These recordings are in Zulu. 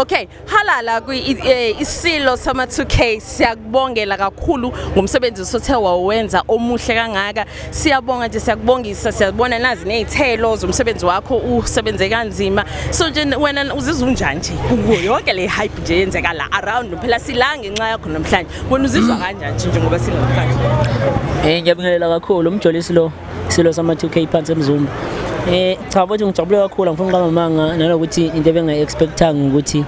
Okay, halala isilo sama 2K siyakubongela kakhulu ngomsebenzi osothe wawenza omuhle kangaka. Siyabonga nje siyakubongisa siyabona nazi nezithelo zomsebenzi wakho usebenze kanzima. So nje wena uzizwa unjani nje kuyo yonke le hype nje yenzeka la around phela sila ngenxa yakho namhlanje. Wena uzizwa kanjani nje ngoba silamhlanje? Ngiyabingelela kakhulu umjolisi silo sama 2K phansi emzumba. Cha bathi ngijabule kakhulu ngifuna uqamba amanga nalokuthi into ebengayi-expectanga ukuthi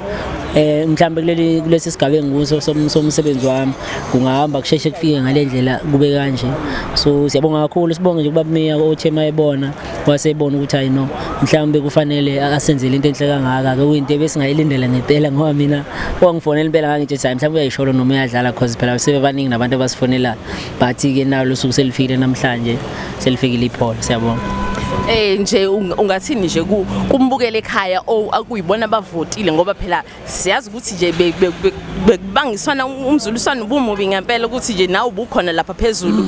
mhlambe kulesi sigaba enguso somsebenzi wami kungahamba kusheshe kufike ngalendlela kube kanje. So siyabonga kakhulu sibonge nje kubaba Meya othema ebona wasebona ukuthi hayi no mhlambe kufanele asenzele into enhle kangaka ke kuyinto ebesingayilindela ngempela ngoba mina wangifonela impela ngangithi hayi mhlambe uyayisholo noma uyadlala cause phela sebebaningi nabantu abasifonela bathi ke nayo lusuku selifikile namhlanje selifikile ipholo. Siyabonga. Nje ungathini nje kumbukele ekhaya akuyibona bavotile ngoba phela siyazi ukuthi nje bekubangiswana umzuliswano ubumubi ngempela ukuthi nje nawe ubukhona lapha phezulu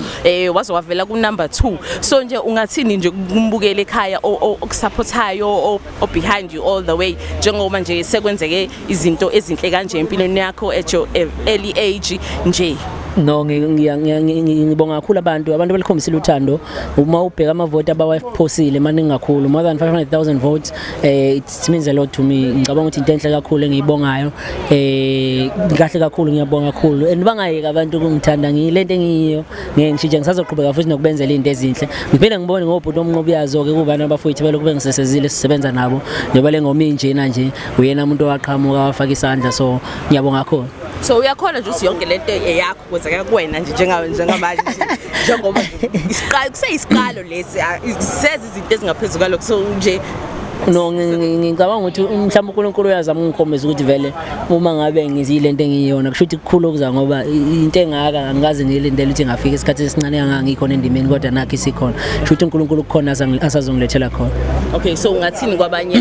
waze wavela ku number 2. So nje ungathini nje kumbukele ekhaya okusupportayo o behind you all the way njengoba nje sekwenzeke izinto ezinhle kanje empilweni yakho at your early age nje. No ngibonga kakhulu abantu belikhombisile uthando uma ubheka amavoti abawaphosile maningi kakhulu more than 500,000 votes. It means a lot to me. Ngicabanga ukuthi into enhle kakhulu engiyibongayo kahle kakhulu ngiyabonga kakhulu and bangayeka abantu ukungithanda ngilento engiyiyo ngishintshe ngisazoqhubeka futhi nokubenzela izinto ezinhle. Ngiphinde ngibone ngobhuti omnqobi yazo ke kubana abafowethu belokube ngisesezile sisebenza nabo njengoba lengomi njena nje uyena umuntu owaqhamuka wafaka isandla so ngiyabonga kakhulu. So uyakhola nje yonke lento eyakho kwenzeka kuwena nje njengamanje njengoba isiqalo kuseyisiqalo lesi sezi izinto ezingaphezulu kalokho so nje no ngicabanga ukuthi mhlawumbe uNkulunkulu uyazama ungikhombisa ukuthi vele uma ngabe ngizile into engiyona kusho ukuthi kukhulu okuza ngoba into engaka angikaze ngilindele ukuthi ngafika isikhathi esincane kangaka ngikhona endimeni kodwa nakho isikhona kusho ukuthi uNkulunkulu kukhona asazongilethela khona. Okay, so ungathini kwabanye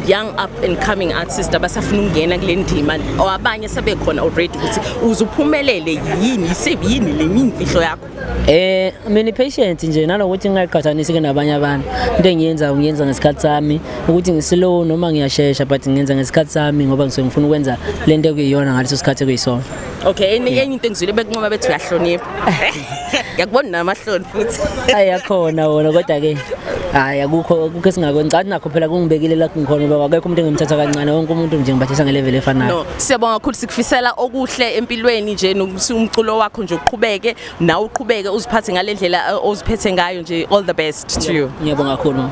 young up and coming artists abasafuna ukungena kule ndima abanye sebekhona already ukuthi uzuphumelele yini le imfihlo yakho? Mina patient nje nalokuthi ngingaqhathanisi ke nabanye abantu into ngiyenza ngesikhathi sami ukuthi ngislow noma ngiyashesha but ngiyenza ngesikhathi sami ngoba ngifuna ukwenza lento ekuyiyona ngaleso sikhathi ekuyisona. Okay, enye into engizwile bekunqoba bethi uyahlonipha. Ngiyakubona namahloni futhi. Hayi yakhona wona kodwa ke hayi akukho esingakwenza nakho phela kungibekile la ngikhona ngoba akekho umuntu engimthatha kancane wonke umuntu nje ngibathisa ngelevel efanayo. No, siyabonga kakhulu sikufisela okuhle empilweni nje nokuthi umculo wakho nje uqhubeke nawe uqhubeke uziphathe ngalendlela oziphethe ngayo nje all the best to you. Ngiyabonga kakhulu.